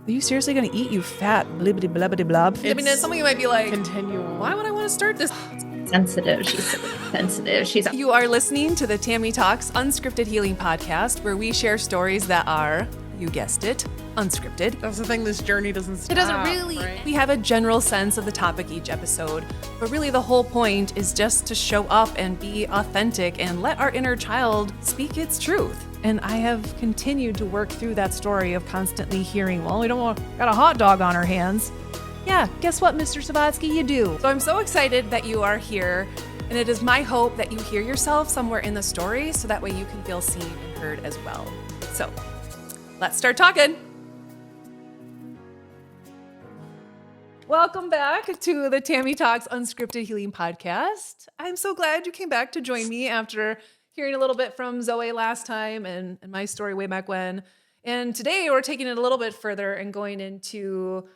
Are you seriously going to eat, you fat blibbity blabbity blob? I mean, it's something you might be like, continual. Why would I want to start this? Sensitive. She's so sensitive. You are listening to the Tami Talks Unscripted Healing Podcast, where we share stories that are, you guessed it, unscripted. That's the thing, this journey doesn't stop. It doesn't really. Right? We have a general sense of the topic each episode, but really the whole point is just to show up and be authentic and let our inner child speak its truth. And I have continued to work through that story of constantly hearing, well, we don't want, got a hot dog on our hands. Yeah, guess what, Mr. Savatsky, you do. So I'm so excited that you are here, and it is my hope that you hear yourself somewhere in the story so that way you can feel seen and heard as well. So let's start talking. Welcome back to the Tami Talks Unscripted Healing Podcast. I'm so glad you came back to join me after hearing a little bit from Zoe last time and my story way back when. And today we're taking it a little bit further and going into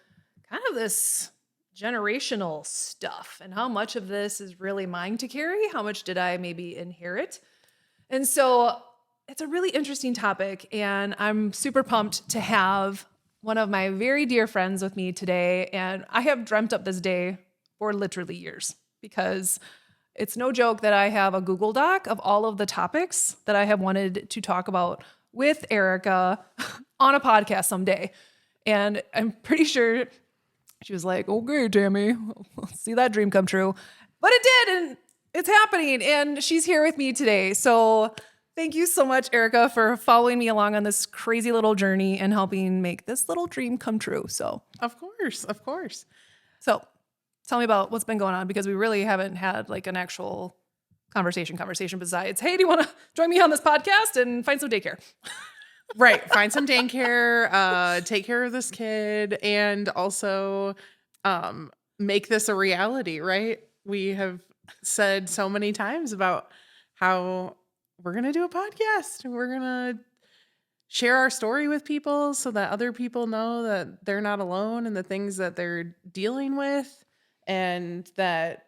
kind of this generational stuff and how much of this is really mine to carry. How much did I maybe inherit? And so it's a really interesting topic, and I'm super pumped to have one of my very dear friends with me today. And I have dreamt up this day for literally years because it's no joke that I have a Google Doc of all of the topics that I have wanted to talk about with Erica on a podcast someday. And I'm pretty sure she was like, okay, Tami, let's see that dream come true. But it did, and it's happening, and she's here with me today. So thank you so much, Erica, for following me along on this crazy little journey and helping make this little dream come true. So, Of course. So tell me about what's been going on, because we really haven't had like an actual conversation besides, hey, do you want to join me on this podcast and find some daycare? Right. Find some daycare, take care of this kid, and also make this a reality, right? We have said so many times about how we're going to do a podcast. We're going to share our story with people so that other people know that they're not alone in the things that they're dealing with, and that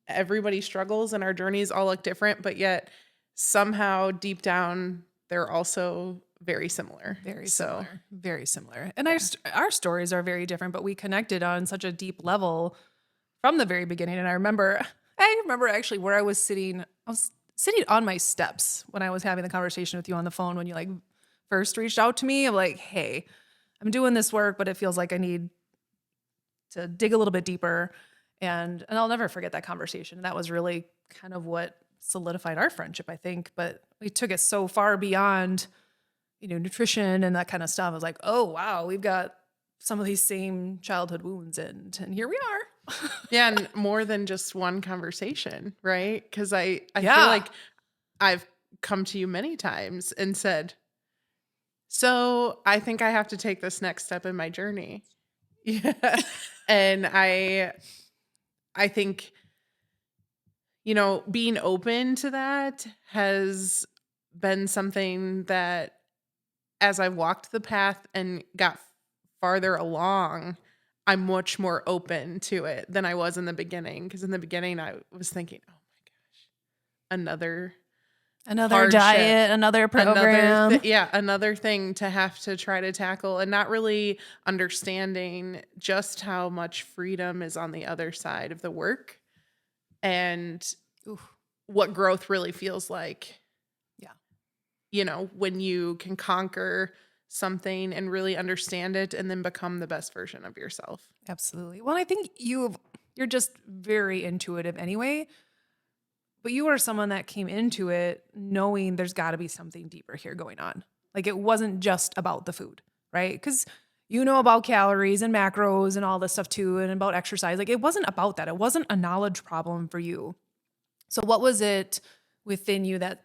everybody struggles and our journeys all look different, but yet somehow deep down, they're also very similar. Very similar. And our stories are very different, but we connected on such a deep level from the very beginning. And I remember actually where I was sitting on my steps when I was having the conversation with you on the phone when you like first reached out to me. I'm like, hey, I'm doing this work, but it feels like I need to dig a little bit deeper. And I'll never forget that conversation. That was really kind of what solidified our friendship, I think. But we took it so far beyond, nutrition and that kind of stuff. I was like, oh, wow, we've got some of these same childhood wounds, and here we are. Yeah, and more than just one conversation, right? Because I feel like I've come to you many times and said, so I think I have to take this next step in my journey. Yeah. And I think, being open to that has been something that as I've walked the path and got farther along, I'm much more open to it than I was in the beginning. Because in the beginning, I was thinking, oh my gosh, another diet, another program. Another thing to have to try to tackle, and not really understanding just how much freedom is on the other side of the work and what growth really feels like. When you can conquer something and really understand it and then become the best version of yourself. Absolutely. Well, I think you're just very intuitive anyway, but you are someone that came into it knowing there's got to be something deeper here going on. Like it wasn't just about the food, right? Because you know about calories and macros and all this stuff too, and about exercise. Like it wasn't about that. It wasn't a knowledge problem for you. So what was it within you that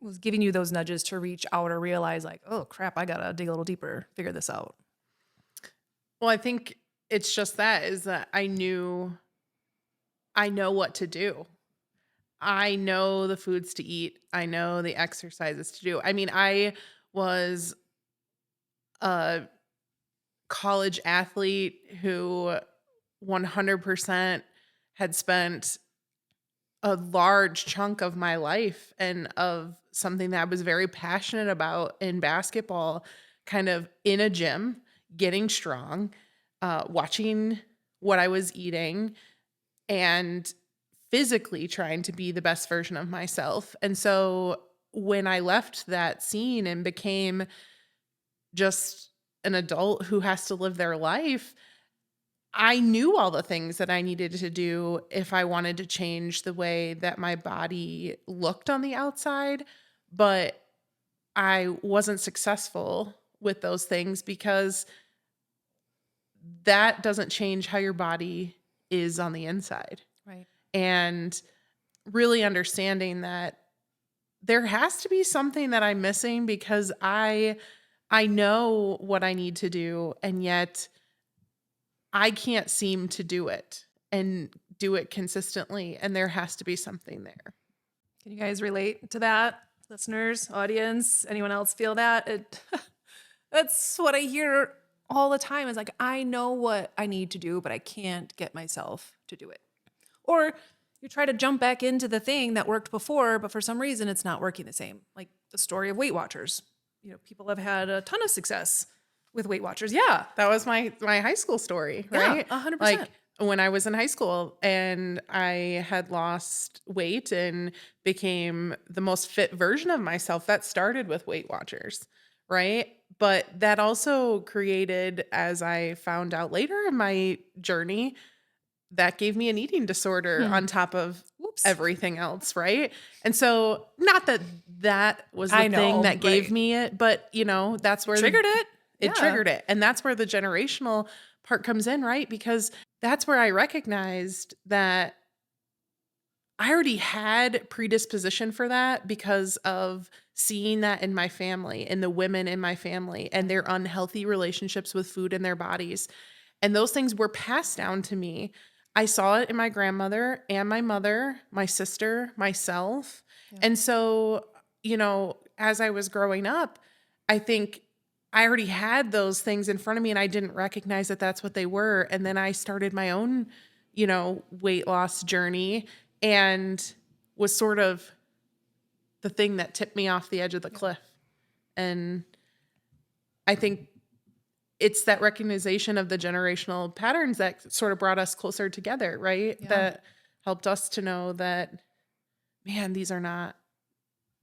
was giving you those nudges to reach out or realize like, oh crap, I gotta dig a little deeper, figure this out? Well, I think it's just that I know what to do. I know the foods to eat. I know the exercises to do. I mean, I was a college athlete who 100% had spent a large chunk of my life and of something that I was very passionate about in basketball, kind of in a gym, getting strong, watching what I was eating, and physically trying to be the best version of myself. And so when I left that scene and became just an adult who has to live their life, I knew all the things that I needed to do if I wanted to change the way that my body looked on the outside, but I wasn't successful with those things because that doesn't change how your body is on the inside. Right. And really understanding that there has to be something that I'm missing because I know what I need to do, and yet I can't seem to do it and do it consistently, and there has to be something there. Can you guys relate to that? Listeners, audience, anyone else feel that? That's what I hear all the time is like, I know what I need to do, but I can't get myself to do it. Or you try to jump back into the thing that worked before, but for some reason it's not working the same. Like the story of Weight Watchers. You know, people have had a ton of success with Weight Watchers. Yeah. That was my high school story, right? Yeah, 100%. Like when I was in high school and I had lost weight and became the most fit version of myself, that started with Weight Watchers, right? But that also created, as I found out later in my journey, that gave me an eating disorder on top of Whoops. everything else, right? And so not that was the I know, thing that gave right. me it, but that's where Triggered it. it Yeah. triggered it. And that's where the generational part comes in, right? Because that's where I recognized that I already had predisposition for that because of seeing that in my family and the women in my family and their unhealthy relationships with food in their bodies. And those things were passed down to me. I saw it in my grandmother and my mother, my sister, myself. Yeah. And so, as I was growing up, I think I already had those things in front of me and I didn't recognize that that's what they were. And then I started my own, weight loss journey and was sort of the thing that tipped me off the edge of the cliff. And I think it's that recognition of the generational patterns that sort of brought us closer together, right? Yeah. That helped us to know that, man, these are not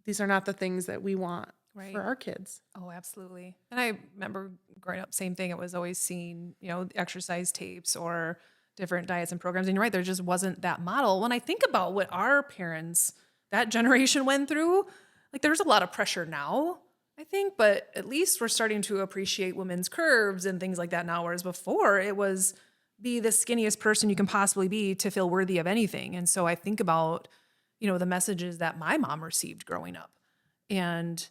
the things that we want Right. for our kids. Oh, absolutely. And I remember growing up, same thing. It was always seeing, exercise tapes or different diets and programs. And you're right, there just wasn't that model. When I think about what our parents, that generation went through, like there's a lot of pressure now, I think, but at least we're starting to appreciate women's curves and things like that now. Whereas before it was be the skinniest person you can possibly be to feel worthy of anything. And so I think about, the messages that my mom received growing up and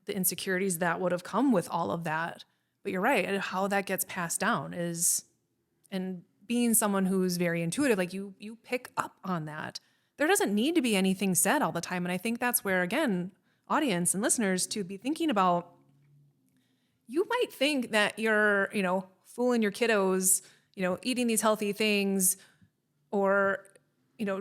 the insecurities that would have come with all of that. But you're right. And how that gets passed down is, and being someone who's very intuitive, like you pick up on that. There doesn't need to be anything said all the time. And I think that's where, again, audience and listeners to be thinking about, you might think that you're, fooling your kiddos, eating these healthy things or,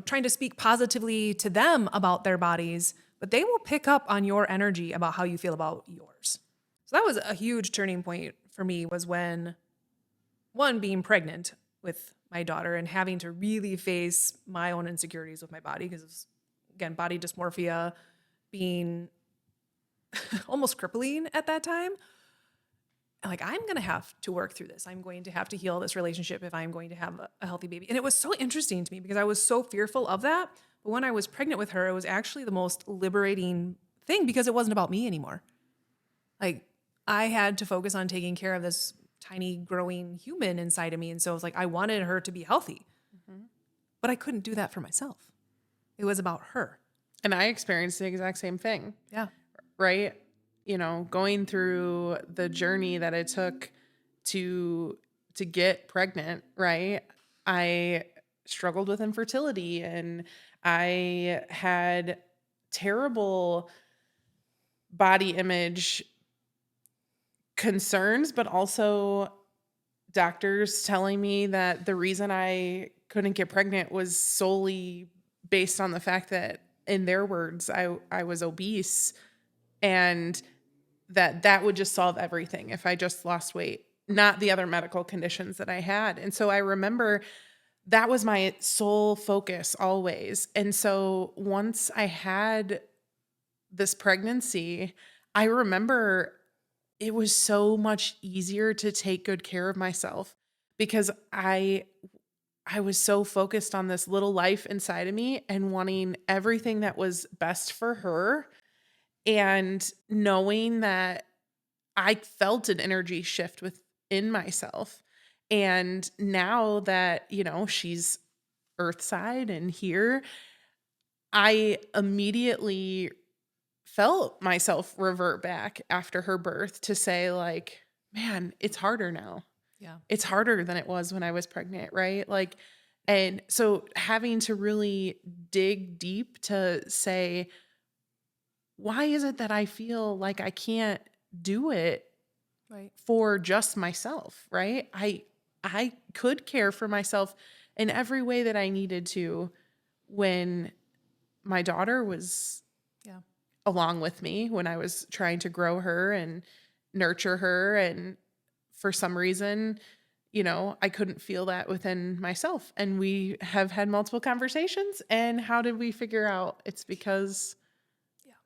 trying to speak positively to them about their bodies, but they will pick up on your energy about how you feel about yours. So that was a huge turning point for me, was when, one, being pregnant with my daughter and having to really face my own insecurities with my body because, again, body dysmorphia being almost crippling at that time. Like, I'm going to have to work through this. I'm going to have to heal this relationship if I'm going to have a healthy baby. And it was so interesting to me because I was so fearful of that. But when I was pregnant with her, it was actually the most liberating thing because it wasn't about me anymore. Like, I had to focus on taking care of this tiny growing human inside of me. And so it was like, I wanted her to be healthy, but I couldn't do that for myself. It was about her. And I experienced the exact same thing. Yeah. Right? Going through the journey that it took to get pregnant, right? I struggled with infertility and I had terrible body image concerns, but also doctors telling me that the reason I couldn't get pregnant was solely based on the fact that, in their words, I was obese and that would just solve everything if I just lost weight. not the other medical conditions that I had. And so I remember that was my sole focus always. And so once I had this pregnancy, I remember it was so much easier to take good care of myself because I was so focused on this little life inside of me and wanting everything that was best for her, and knowing that I felt an energy shift within myself. And now that, she's earthside and here, I immediately felt myself revert back after her birth to say, like, man, it's harder now. Yeah. It's harder than it was when I was pregnant, right? Like, and so having to really dig deep to say, why is it that I feel like I can't do it Right. for just myself, right? I could care for myself in every way that I needed to when my daughter was along with me, when I was trying to grow her and nurture her. And for some reason, I couldn't feel that within myself. And we have had multiple conversations. And how did we figure out it's because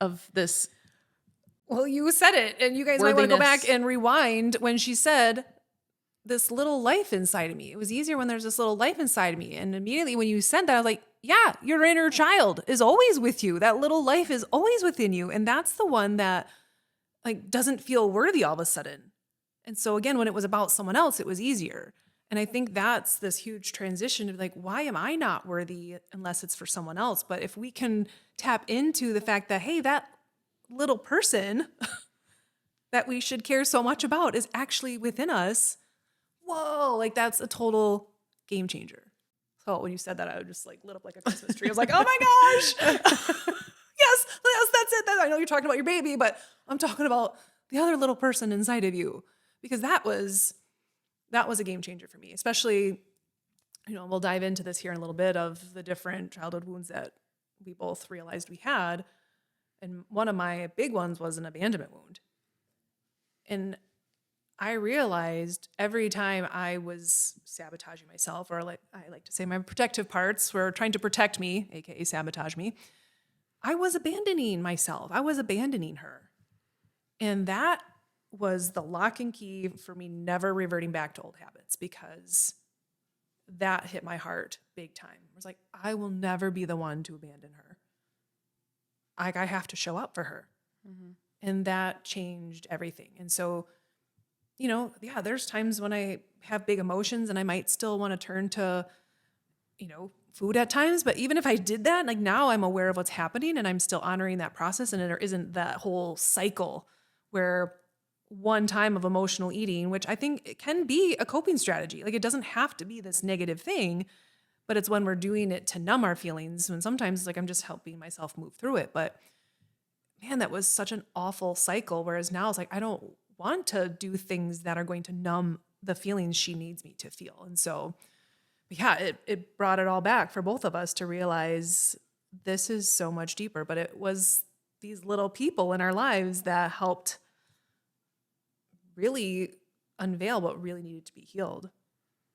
of this? Well, you said it, and you guys might want to go back Worthiness. and rewind when she said this little life inside of me. It was easier when there's this little life inside of me. And immediately when you said that, I was like, yeah, your inner child is always with you. That little life is always within you. And that's the one that like doesn't feel worthy all of a sudden. And so again, when it was about someone else, it was easier. And I think that's this huge transition of like, why am I not worthy unless it's for someone else? But if we can tap into the fact that, hey, that little person that we should care so much about is actually within us. Whoa, like that's a total game changer. So when you said that, I just like lit up like a Christmas tree. I was like, oh my gosh. yes, that's it. I know you're talking about your baby, but I'm talking about the other little person inside of you, because that was a game changer for me, especially, we'll dive into this here in a little bit of the different childhood wounds that we both realized we had. And one of my big ones was an abandonment wound. And I realized every time I was sabotaging myself, or like I like to say my protective parts were trying to protect me, aka sabotage me, I was abandoning myself. I was abandoning her. And that was the lock and key for me never reverting back to old habits, because that hit my heart big time. I was like, I will never be the one to abandon her. Like, I have to show up for her. Mm-hmm. And that changed everything. And so, there's times when I have big emotions and I might still want to turn to, food at times. But even if I did that, like now I'm aware of what's happening and I'm still honoring that process. And there isn't that whole cycle where one time of emotional eating, which I think it can be a coping strategy. Like it doesn't have to be this negative thing, but it's when we're doing it to numb our feelings. When sometimes it's like I'm just helping myself move through it. But man, that was such an awful cycle. Whereas now it's like, I don't want to do things that are going to numb the feelings she needs me to feel. And so, yeah, it brought it all back for both of us to realize this is so much deeper. But it was these little people in our lives that helped really unveil what really needed to be healed.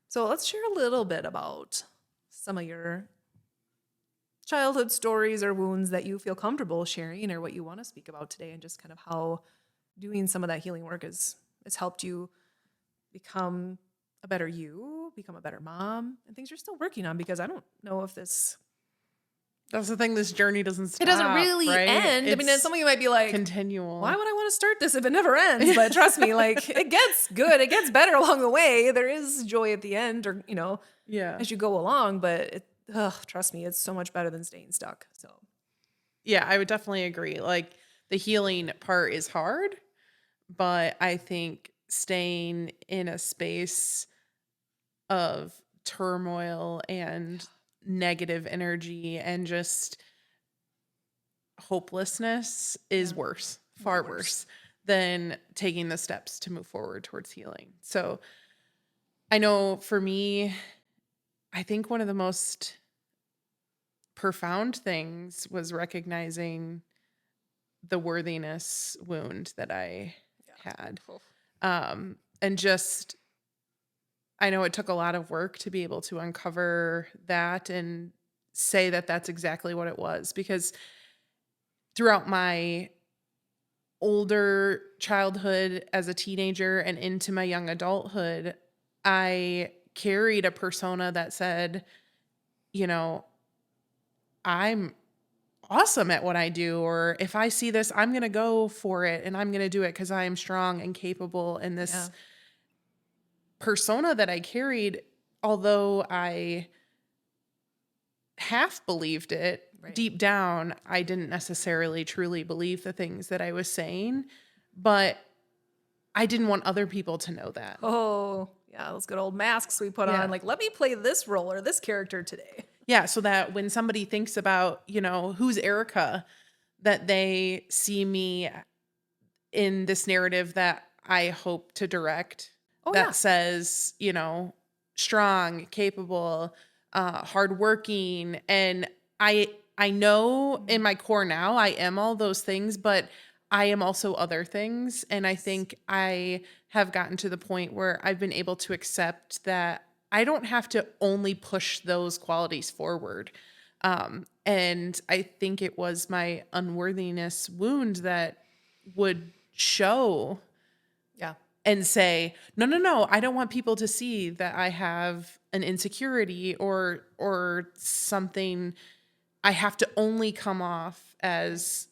So let's share a little bit about some of your childhood stories or wounds that you feel comfortable sharing, or what you want to speak about today, and just kind of how doing some of that healing work has helped you become a better you, become a better mom, and things you're still working on, because I don't know if this... That's the thing, this journey doesn't stop. It doesn't really right? end. It's some of you might be like, continual. Why would I want to start this if it never ends? But trust me, like it gets good. It gets better along the way. There is joy at the end, or, as you go along, but trust me, it's so much better than staying stuck. So yeah, I would definitely agree. Like the healing part is hard, but I think staying in a space of turmoil and negative energy and just hopelessness is worse, far worse than taking the steps to move forward towards healing. So I know for me, I think one of the most profound things was recognizing the worthiness wound that I had. And just, I know it took a lot of work to be able to uncover that and say that that's exactly what it was, because throughout my older childhood as a teenager and into my young adulthood, I carried a persona that said, you know, I'm awesome at what I do, or if I see this, I'm going to go for it and I'm going to do it because I am strong and capable. And this Yeah. persona that I carried, although I half believed it, Right. deep down, I didn't necessarily truly believe the things that I was saying, but I didn't want other people to know that. Oh, yeah, those good old masks we put Yeah. on. Like, let me play this role or this character today. Yeah, so that when somebody thinks about, who's Erica, that they see me in this narrative that I hope to direct, Oh, that yeah. says, strong, capable, hardworking. And I know in my core now I am all those things, but I am also other things. And I think I have gotten to the point where I've been able to accept that I don't have to only push those qualities forward. And I think it was my unworthiness wound that would show Yeah. and say, no, I don't want people to see that I have an insecurity or something. I have to only come off as,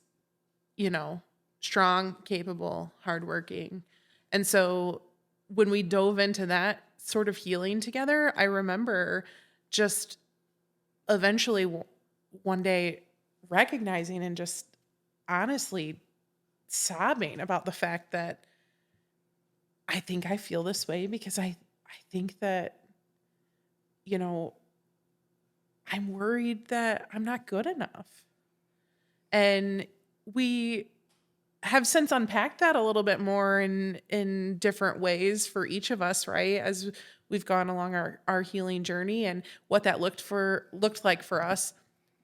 strong, capable, hardworking. And so when we dove into that sort of healing together, I remember just eventually one day recognizing and just honestly sobbing about the fact that I think I feel this way because I think that, I'm worried that I'm not good enough. And we have since unpacked that a little bit more in different ways for each of us, right? As we've gone along our healing journey and what that looked like for us.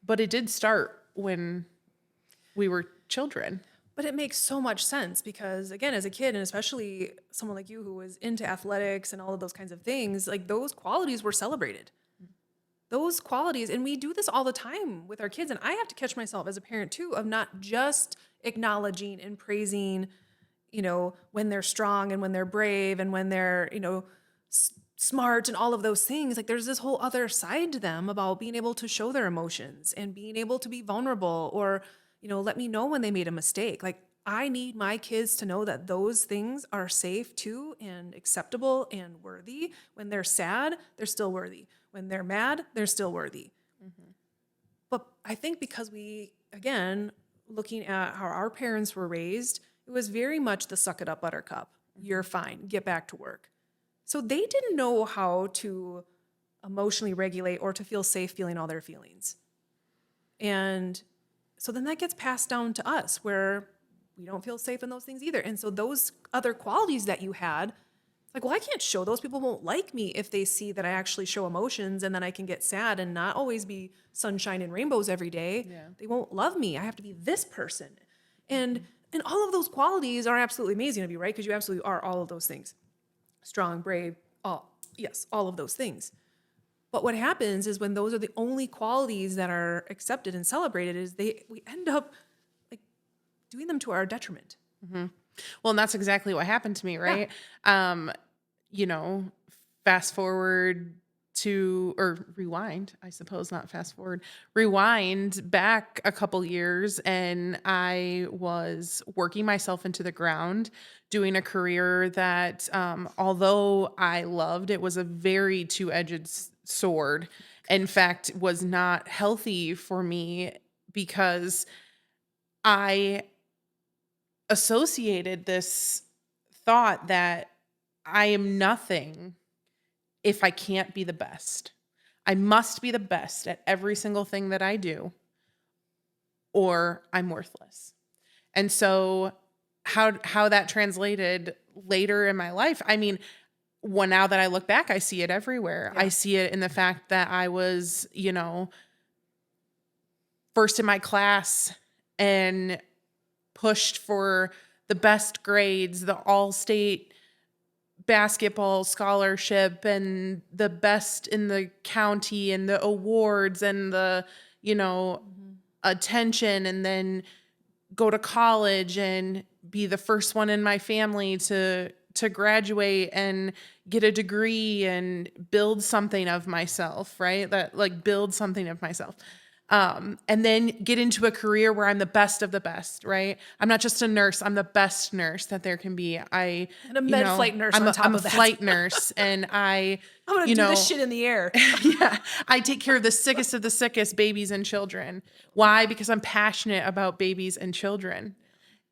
But it did start when we were children. But it makes so much sense because, again, as a kid, and especially someone like you who was into athletics and all of those kinds of things, like those qualities were celebrated. Those qualities, and we do this all the time with our kids. And I have to catch myself as a parent too, of not just acknowledging and praising, when they're strong and when they're brave and when they're, smart and all of those things. Like there's this whole other side to them about being able to show their emotions and being able to be vulnerable or, let me know when they made a mistake. Like I need my kids to know that those things are safe too and acceptable and worthy. When they're sad, they're still worthy. When they're mad, they're still worthy. Mm-hmm. But I think because we, again, looking at how our parents were raised, it was very much the suck it up buttercup. You're fine. Get back to work. So they didn't know how to emotionally regulate or to feel safe feeling all their feelings. And so then that gets passed down to us where we don't feel safe in those things either. And so those other qualities that you had, like, well, I can't show those. People won't like me if they see that I actually show emotions and then I can get sad and not always be sunshine and rainbows every day. Yeah. They won't love me. I have to be this person. And all of those qualities are absolutely amazing of you, right? Because you absolutely are all of those things. Strong, brave, all of those things. But what happens is when those are the only qualities that are accepted and celebrated is we end up like doing them to our detriment. Mm-hmm. Well, and that's exactly what happened to me, right? Yeah. Fast forward or rewind, I suppose, not fast forward, rewind back a couple years, and I was working myself into the ground, doing a career that, although I loved, it was a very two-edged sword. In fact, was not healthy for me because I associated this thought that I am nothing if I can't be the best. I must be the best at every single thing that I do, or I'm worthless. And so how that translated later in my life, I mean, now that I look back, I see it everywhere. Yeah. I see it in the fact that I was, first in my class and pushed for the best grades, the all-state basketball scholarship and the best in the county and the awards and the, attention, and then go to college and be the first one in my family to graduate and get a degree and build something of myself, right? That like build something of myself. And then get into a career where I'm the best of the best, right? I'm not just a nurse. I'm the best nurse that there can be. And a med flight nurse on top I'm of a that. flight nurse, and I'm going to do this shit in the air. yeah, I take care of the sickest of the sickest babies and children. Why? Because I'm passionate about babies and children.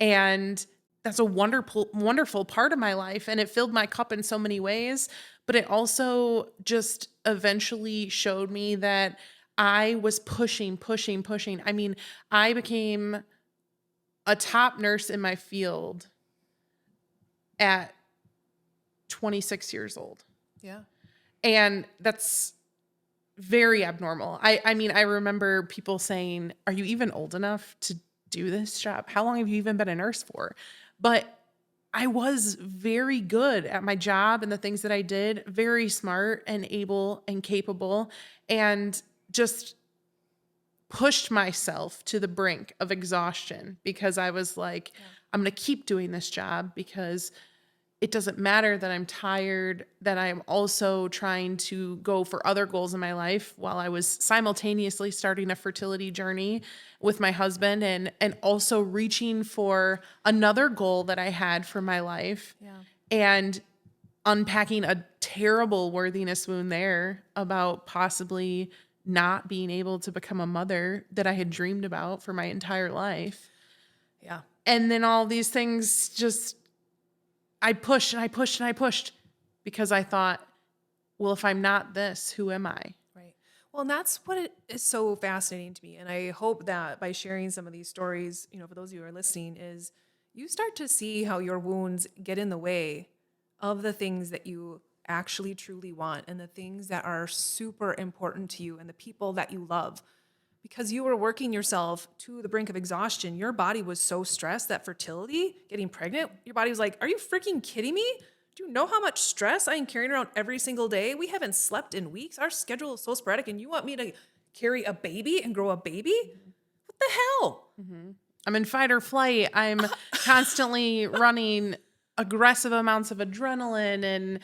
And that's a wonderful, wonderful part of my life. And it filled my cup in so many ways. But it also just eventually showed me that I was pushing. I mean, I became a top nurse in my field at 26 years old. Yeah. And that's very abnormal. I mean, I remember people saying, "Are you even old enough to do this job? How long have you even been a nurse for?" But I was very good at my job and the things that I did, very smart and able and capable, and just pushed myself to the brink of exhaustion because I was like, I'm going to keep doing this job because it doesn't matter that I'm tired, that I'm also trying to go for other goals in my life while I was simultaneously starting a fertility journey with my husband and also reaching for another goal that I had for my life. Yeah. And unpacking a terrible worthiness wound there about possibly not being able to become a mother that I had dreamed about for my entire life. Yeah. And then all these things just, I pushed and I pushed and I pushed because I thought, well, if I'm not this, who am I? Right. Well, and that's what it is so fascinating to me. And I hope that by sharing some of these stories, for those of you who are listening, is you start to see how your wounds get in the way of the things that you actually truly want and the things that are super important to you and the people that you love. Because you were working yourself to the brink of exhaustion. Your body was so stressed that fertility, getting pregnant, your body was like, are you freaking kidding me? Do you know how much stress I am carrying around every single day? We haven't slept in weeks. Our schedule is so sporadic, and you want me to carry a baby and grow a baby? What the hell? I'm in fight or flight. I'm constantly running aggressive amounts of adrenaline, and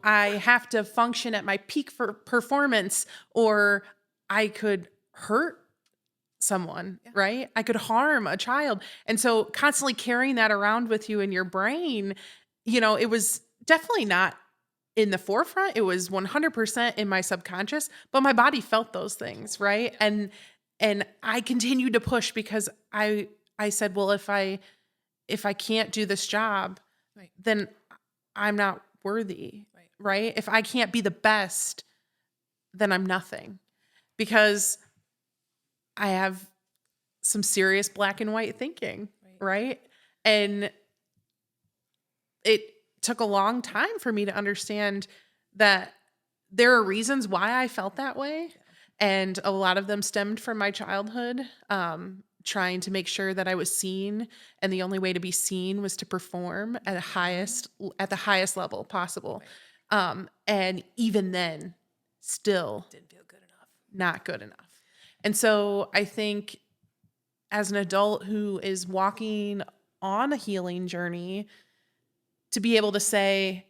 I have to function at my peak for performance, or I could hurt someone, right? I could harm a child. And so constantly carrying that around with you in your brain, it was definitely not in the forefront. It was 100% in my subconscious, but my body felt those things, right? And I continued to push because I said, well, if I can't do this job, then I'm not worthy, right? If I can't be the best, then I'm nothing, because I have some serious black and white thinking, right? And it took a long time for me to understand that there are reasons why I felt that way. And a lot of them stemmed from my childhood, trying to make sure that I was seen. And the only way to be seen was to perform at the highest level possible. And even then, still Didn't feel good enough. Not good enough. And so I think as an adult who is walking on a healing journey, to be able to say,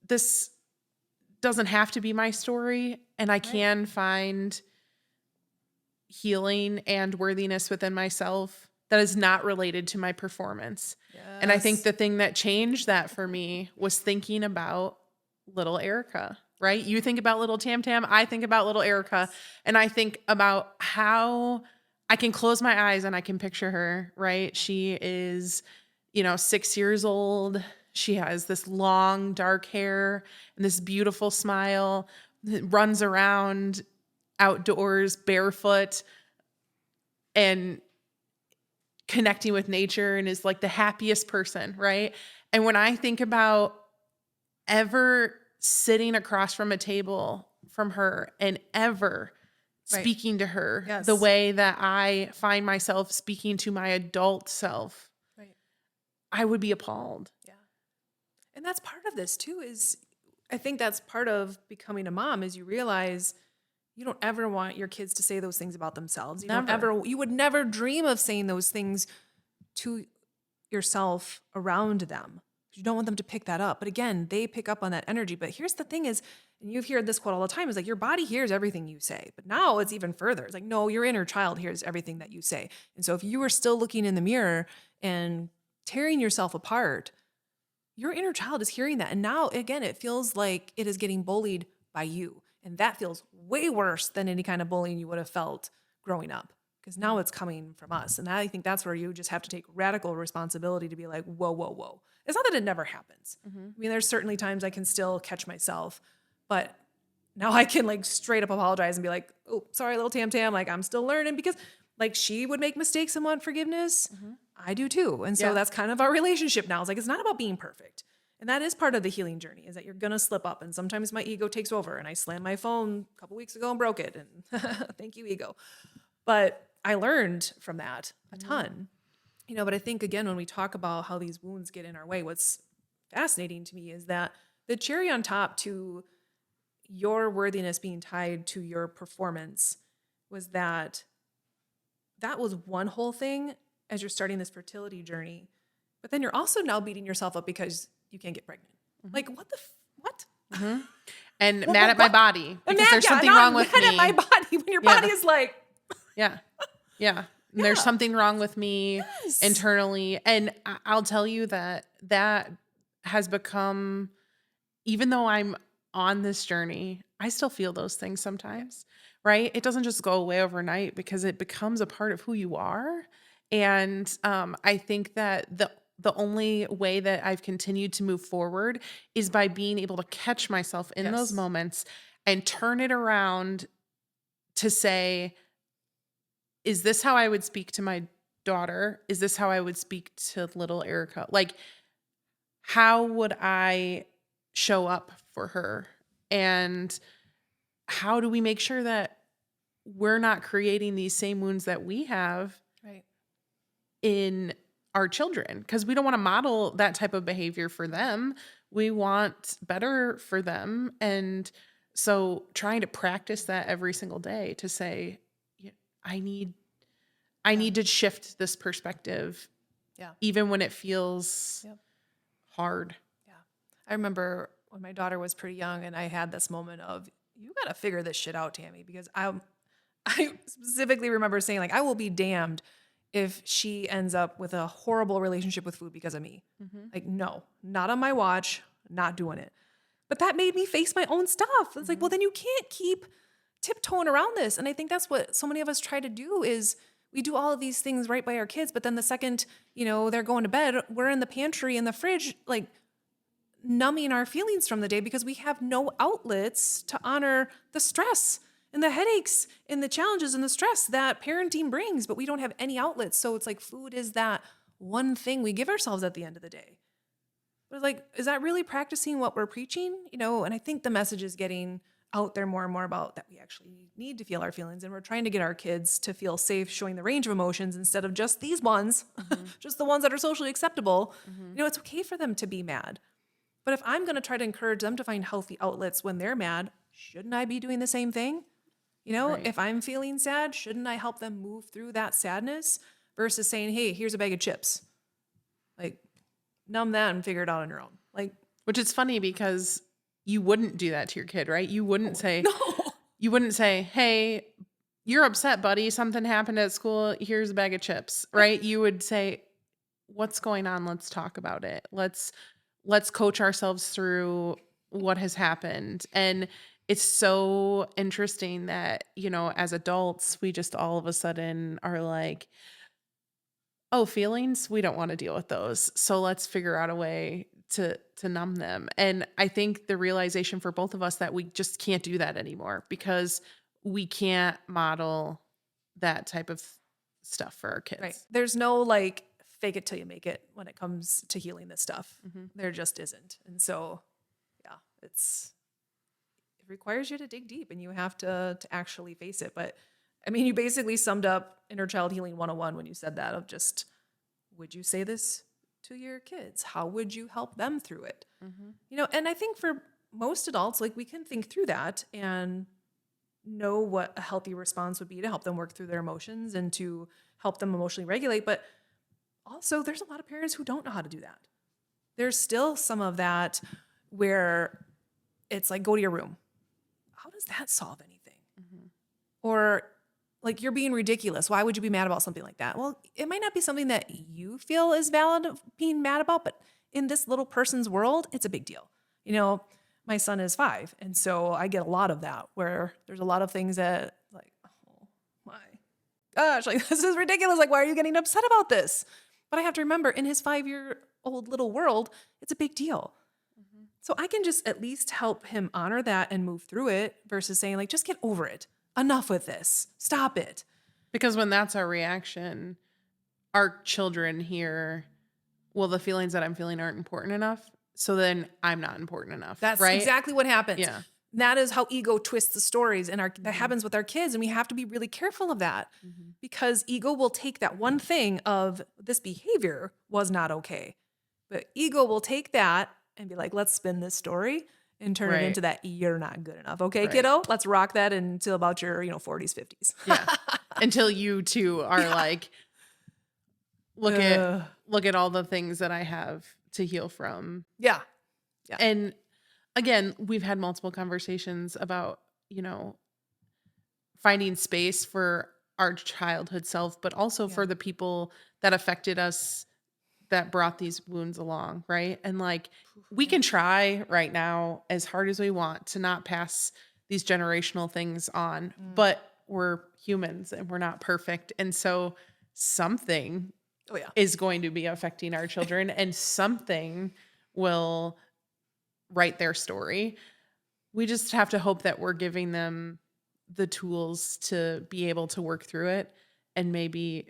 this doesn't have to be my story, and I can find healing and worthiness within myself that is not related to my performance. Yes. And I think the thing that changed that for me was thinking about little Erica, right? You think about little Tam Tam, I think about little Erica, and I think about how I can close my eyes and I can picture her, right? She is, 6 years old. She has this long dark hair and this beautiful smile, runs around outdoors barefoot and connecting with nature, and is like the happiest person, right? And when I think about ever sitting across from a table from her and ever speaking to her the way that I find myself speaking to my adult self, I would be appalled. Yeah. And that's part of this too, is I think that's part of becoming a mom, is you realize you don't ever want your kids to say those things about themselves. You would never dream of saying those things to yourself around them. You don't want them to pick that up. But again, they pick up on that energy. But here's the thing is, and you've heard this quote all the time, is like your body hears everything you say. But now it's even further. It's like, no, your inner child hears everything that you say. And so if you are still looking in the mirror and tearing yourself apart, your inner child is hearing that. And now, again, it feels like it is getting bullied by you. And that feels way worse than any kind of bullying you would have felt growing up, because now it's coming from us. And I think that's where you just have to take radical responsibility to be like, whoa, whoa, whoa. It's not that it never happens. I mean, there's certainly times I can still catch myself, but now I can like straight up apologize and be like, oh, sorry, little Tam, like I'm still learning, because like she would make mistakes and want forgiveness. I do too. And so that's kind of our relationship now. It's like, it's not about being perfect. And that is part of the healing journey, is that you're going to slip up. And sometimes my ego takes over, and I slammed my phone a couple weeks ago and broke it. And thank you, ego. But I learned from that a ton, you know. But I think, again, when we talk about how these wounds get in our way, what's fascinating to me is that the cherry on top to your worthiness being tied to your performance was that was one whole thing as you're starting this fertility journey. But then you're also now beating yourself up because you can't get pregnant. Like, what the what? And mad at my body because there's something not wrong with me. Mad at my body when your body is like, Yeah. And there's something wrong with me internally. And I'll tell you that has become, even though I'm on this journey, I still feel those things sometimes, right? It doesn't just go away overnight, because it becomes a part of who you are. And I think that the only way that I've continued to move forward is by being able to catch myself in those moments and turn it around to say, is this how I would speak to my daughter? Is this how I would speak to little Erica? Like, how would I show up for her? And how do we make sure that we're not creating these same wounds that we have in our children? Because we don't want to model that type of behavior for them. We want better for them. And so trying to practice that every single day to say, I need to shift this perspective, even when it feels hard. Yeah. I remember when my daughter was pretty young and I had this moment of, you got to figure this shit out, Tami, because I specifically remember saying, like, I will be damned if she ends up with a horrible relationship with food because of me. Like, no, not on my watch, not doing it. But that made me face my own stuff. It's like, well, then you can't keep tiptoeing around this. And I think that's what so many of us try to do, is we do all of these things right by our kids, but then the second, they're going to bed, we're in the pantry, in the fridge, like numbing our feelings from the day because we have no outlets to honor the stress and the headaches and the challenges and the stress that parenting brings, but we don't have any outlets. So it's like food is that one thing we give ourselves at the end of the day. But like, is that really practicing what we're preaching? And I think the message is getting out there more and more about that we actually need to feel our feelings, and we're trying to get our kids to feel safe showing the range of emotions instead of just these ones, just the ones that are socially acceptable. It's okay for them to be mad. But if I'm going to try to encourage them to find healthy outlets when they're mad, shouldn't I be doing the same thing? Right. If I'm feeling sad, shouldn't I help them move through that sadness versus saying, hey, here's a bag of chips. Like, numb that and figure it out on your own. Like, which is funny because you wouldn't do that to your kid, right? You wouldn't say, no. You wouldn't say, hey, you're upset, buddy. Something happened at school. Here's a bag of chips, right? You would say, what's going on? Let's talk about it. Let's coach ourselves through what has happened. And it's so interesting that, as adults, we just all of a sudden are like, oh, feelings, we don't want to deal with those. So let's figure out a way to numb them. And I think the realization for both of us that we just can't do that anymore, because we can't model that type of stuff for our kids. Right. There's no like fake it till you make it when it comes to healing this stuff. There just isn't. And so, it requires you to dig deep, and you have to actually face it. But I mean, you basically summed up inner child healing 101 when you said that, of just, would you say this to your kids? How would you help them through it? Mm-hmm. You know, and I think for most adults, like we can think through that and know what a healthy response would be to help them work through their emotions and to help them emotionally regulate. But also, there's a lot of parents who don't know how to do that. There's still some of that where it's like, go to your room. How does that solve anything? Mm-hmm. Or like, you're being ridiculous. Why would you be mad about something like that? Well, it might not be something that you feel is valid of being mad about, but in this little person's world, it's a big deal. You know, my son is 5, and so I get a lot of that where there's a lot of things that like, oh my gosh, like this is ridiculous. Like, why are you getting upset about this? But I have to remember, in his 5-year-old little world, it's a big deal. Mm-hmm. So I can just at least help him honor that and move through it versus saying like, just get over it. Enough with this. Stop it. Because when that's our reaction, our children hear, well, the feelings that I'm feeling aren't important enough. So then I'm not important enough. That's right? exactly what happens. Yeah. That is how ego twists the stories, and that happens with our kids, and we have to be really careful of that Mm-hmm. because ego will take that one thing of this behavior was not okay, but ego will take that and be like, let's spin this story and turn it Right. into that you're not good enough. Okay, Right. kiddo, let's rock that until about your 40s, 50s. Yeah. Until you two are like, look at all the things that I have to heal from. Yeah. And again, we've had multiple conversations about, finding space for our childhood self, but also for the people that affected us that brought these wounds along, right? And like, we can try right now as hard as we want to not pass these generational things on, but we're humans and we're not perfect. And so something is going to be affecting our children and something will write their story. We just have to hope that we're giving them the tools to be able to work through it and maybe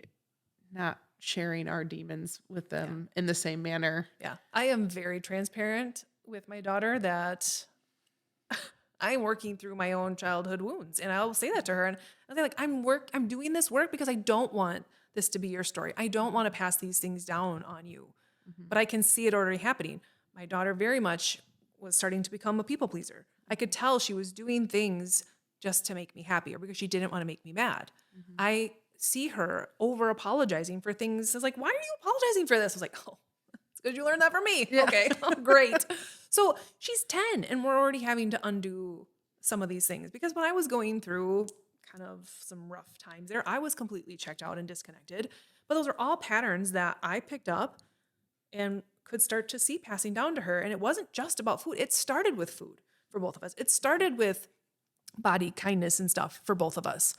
not sharing our demons with them in the same manner. Yeah. I am very transparent with my daughter that I'm working through my own childhood wounds. And I'll say that to her. And I'll say like, I'm doing this work because I don't want this to be your story. I don't want to pass these things down on you, but I can see it already happening. My daughter very much was starting to become a people pleaser. I could tell she was doing things just to make me happy or because she didn't want to make me mad. I see her over apologizing for things. I was like, why are you apologizing for this? I was like, oh, it's because you learned that from me. Yeah. Okay, great. So she's 10 and we're already having to undo some of these things because when I was going through kind of some rough times there, I was completely checked out and disconnected. But those are all patterns that I picked up and could start to see passing down to her. And it wasn't just about food. It started with food for both of us. It started with body kindness and stuff for both of us.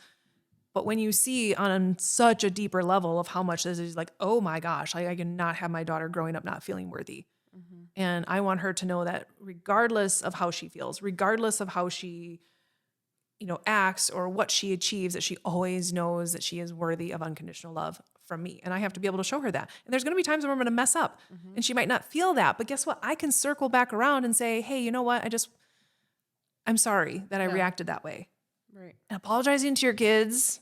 But when you see on such a deeper level of how much this is like, oh my gosh, I cannot have my daughter growing up not feeling worthy. And I want her to know that regardless of how she feels, regardless of how she, acts or what she achieves, that she always knows that she is worthy of unconditional love from me. And I have to be able to show her that. And there's going to be times when I'm going to mess up and she might not feel that. But guess what? I can circle back around and say, hey, you know what? I'm sorry that I reacted that way. Right. And apologizing to your kids,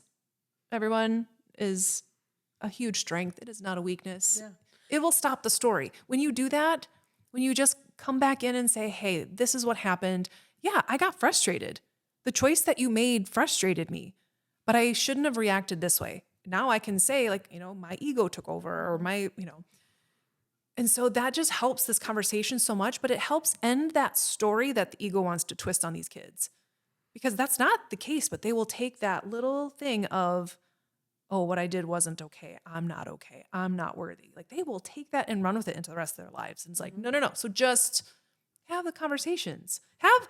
everyone, is a huge strength. It is not a weakness. Yeah. It will stop the story. When you do that, when you just come back in and say, hey, this is what happened. Yeah, I got frustrated. The choice that you made frustrated me, but I shouldn't have reacted this way. Now I can say like, my ego took over or and so that just helps this conversation so much, but it helps end that story that the ego wants to twist on these kids. Because that's not the case, but they will take that little thing of, oh, what I did wasn't okay. I'm not okay. I'm not worthy. Like they will take that and run with it into the rest of their lives. And it's like, no. So just have the conversations. Have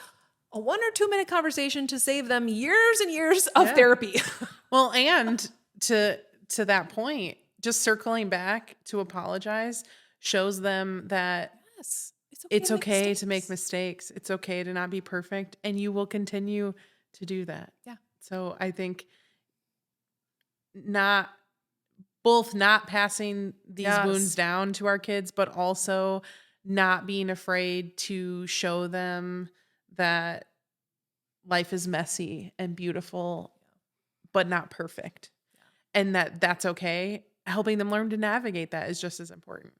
a 1 or 2 minute conversation to save them years and years of therapy. Well, and to that point, just circling back to apologize shows them that Yes, it's okay to make mistakes. It's okay to not be perfect. And you will continue to do that. Yeah. So I think not passing these wounds down to our kids, but also not being afraid to show them that life is messy and beautiful, but not perfect. And that's okay. Helping them learn to navigate that is just as important.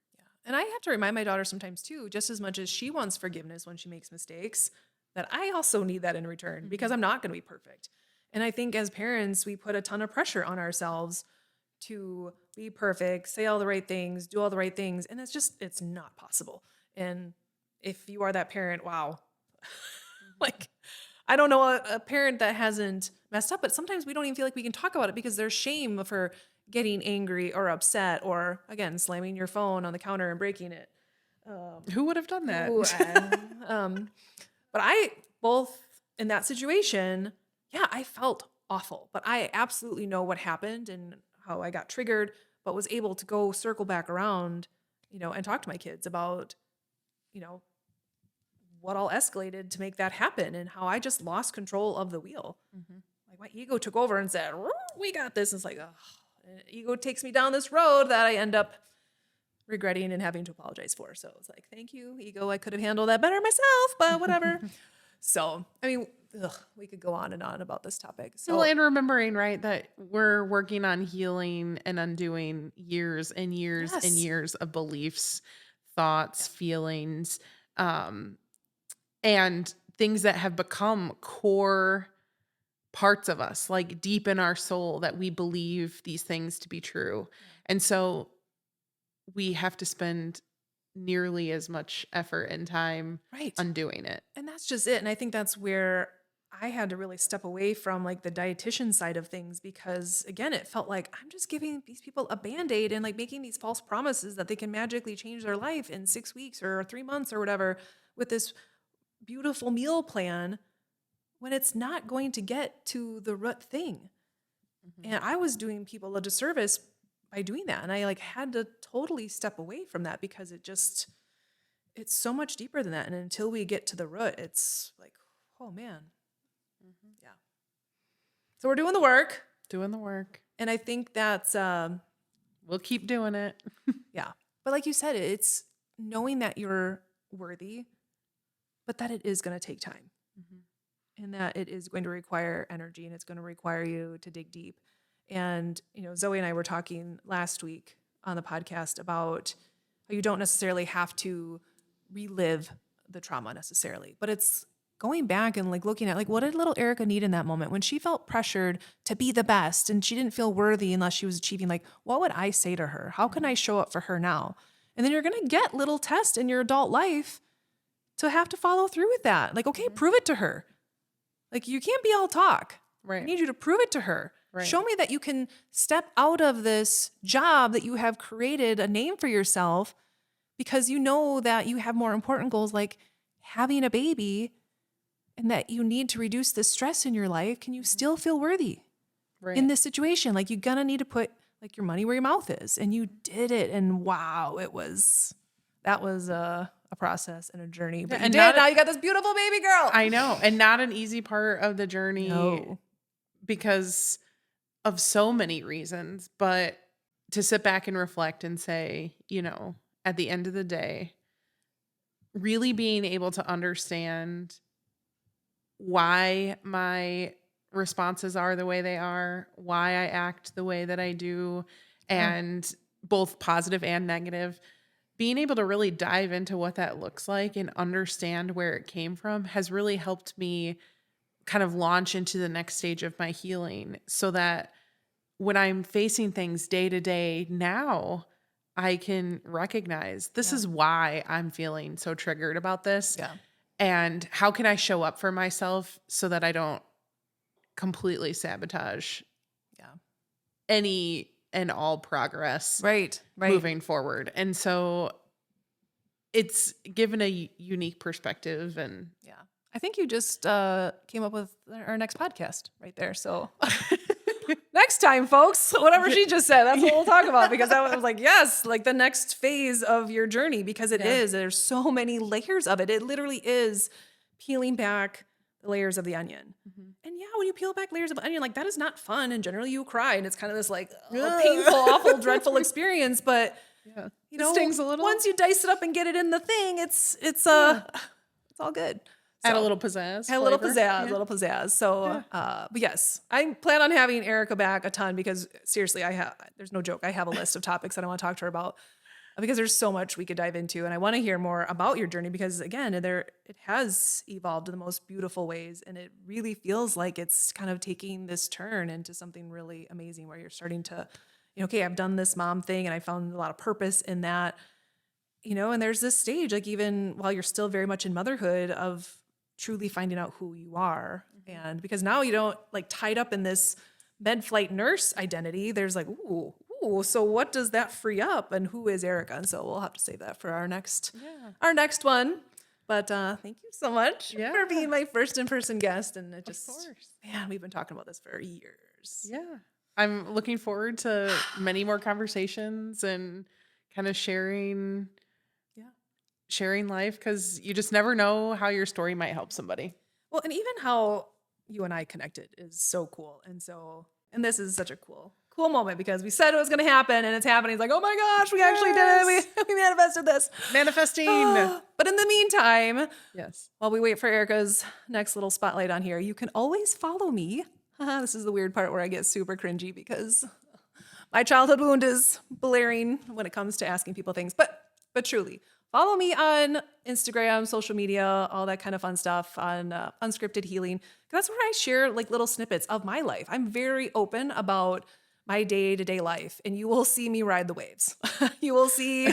And I have to remind my daughter sometimes too, just as much as she wants forgiveness when she makes mistakes, that I also need that in return because I'm not going to be perfect. And I think as parents, we put a ton of pressure on ourselves to be perfect, say all the right things, do all the right things. And it's not possible. And if you are that parent, wow. Like, I don't know a parent that hasn't messed up, but sometimes we don't even feel like we can talk about it because there's shame for getting angry or upset or, again, slamming your phone on the counter and breaking it. Who would have done that? But I, both in that situation, yeah, I felt awful, but I absolutely know what happened and how I got triggered, but was able to go circle back around, and talk to my kids about, what all escalated to make that happen and how I just lost control of the wheel. Like my ego took over and said, we got this. And it's like, oh, and ego takes me down this road that I end up regretting and having to apologize for. So it's like, thank you, ego. I could have handled that better myself, but whatever. So, I mean, we could go on and on about this topic. So, Well, and remembering, right, that we're working on healing and undoing years and years and Yes. years of beliefs, thoughts, feelings, and things that have become core parts of us, like deep in our soul, that we believe these things to be true. And so we have to spend nearly as much effort and time right. undoing it. And that's just it. And I think that's where I had to really step away from like the dietitian side of things because again, it felt like I'm just giving these people a Band-Aid and like making these false promises that they can magically change their life in 6 weeks or 3 months or whatever with this beautiful meal plan when it's not going to get to the root thing. And I was doing people a disservice by doing that. And I like had to totally step away from that because it's so much deeper than that. And until we get to the root, it's like, oh man. Yeah. So we're doing the work. Doing the work. And I think that's, We'll keep doing it. yeah. But like you said, it's knowing that you're worthy, but that it is going to take time. And that it is going to require energy and it's going to require you to dig deep. And, Zoe and I were talking last week on the podcast about how you don't necessarily have to relive the trauma necessarily, but it's going back and like looking at like, what did little Erica need in that moment when she felt pressured to be the best and she didn't feel worthy unless she was achieving, like, what would I say to her? How can I show up for her now? And then you're going to get little tests in your adult life to have to follow through with that. Like, okay, prove it to her. Like, you can't be all talk. Right. I need you to prove it to her. Right. Show me that you can step out of this job that you have created a name for yourself because you know that you have more important goals like having a baby and that you need to reduce the stress in your life. Can you still feel worthy in this situation? Like, you're going to need to put like your money where your mouth is. And you did it. And wow, that was a process and a journey. But now you got this beautiful baby girl. I know. And not an easy part of the journey. No. Because of so many reasons, but to sit back and reflect and say, at the end of the day, really being able to understand why my responses are the way they are, why I act the way that I do, and both positive and negative, being able to really dive into what that looks like and understand where it came from has really helped me kind of launch into the next stage of my healing so that when I'm facing things day to day now, I can recognize this is why I'm feeling so triggered about this. Yeah. And how can I show up for myself so that I don't completely sabotage any and all progress Right. moving forward. And so it's given a unique perspective. And Yeah. I think you just came up with our next podcast right there. So next time, folks, whatever she just said, that's what we'll talk about because I was like, yes, like the next phase of your journey because it is. There's so many layers of it. It literally is peeling back the layers of the onion. And yeah, when you peel back layers of onion, like that is not fun. And generally you cry and it's kind of this like painful, awful, dreadful experience. But you know, it stings a little. Once you dice it up and get it in the thing, it's all good. Add a little pizzazz. Add a little pizzazz. So, but yes, I plan on having Erica back a ton because seriously, there's no joke. I have a list of topics that I want to talk to her about. because there's so much we could dive into. And I want to hear more about your journey because, again, it has evolved in the most beautiful ways. And it really feels like it's kind of taking this turn into something really amazing where you're starting to, okay, I've done this mom thing and I found a lot of purpose in that, and there's this stage, like even while you're still very much in motherhood, of truly finding out who you are. And because now you don't like tied up in this med flight nurse identity, there's like, ooh, so what does that free up and who is Erica? And so we'll have to save that for our next one. But thank you so much for being my first in-person guest. And it just, man, we've been talking about this for years. Yeah. I'm looking forward to many more conversations and kind of sharing life, because you just never know how your story might help somebody. Well, and even how you and I connected is so cool. And this is such a cool moment because we said it was going to happen and it's happening. It's like, oh my gosh, we actually did it. We manifested this. Manifesting. But in the meantime, yes, while we wait for Erica's next little spotlight on here, you can always follow me. This is the weird part where I get super cringy because my childhood wound is blaring when it comes to asking people things. But truly, follow me on Instagram, social media, all that kind of fun stuff on Unscripted Healing. That's where I share like little snippets of my life. I'm very open about my day-to-day life, and you will see me ride the waves. You will see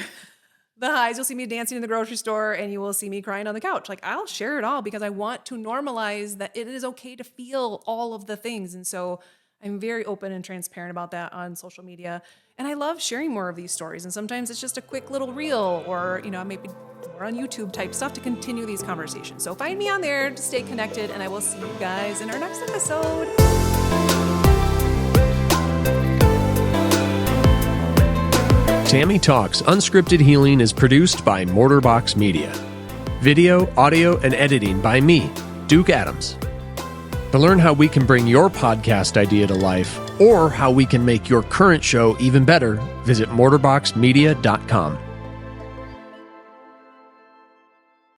the highs. You'll see me dancing in the grocery store, and you will see me crying on the couch. Like, I'll share it all because I want to normalize that it is okay to feel all of the things. And so I'm very open and transparent about that on social media. And I love sharing more of these stories. And sometimes it's just a quick little reel or, maybe more on YouTube type stuff to continue these conversations. So find me on there to stay connected, and I will see you guys in our next episode. Tami Talks Unscripted Healing is produced by Mortarbox Media. Video, audio, and editing by me, Duke Adams. To learn how we can bring your podcast idea to life or how we can make your current show even better, visit mortarboxmedia.com.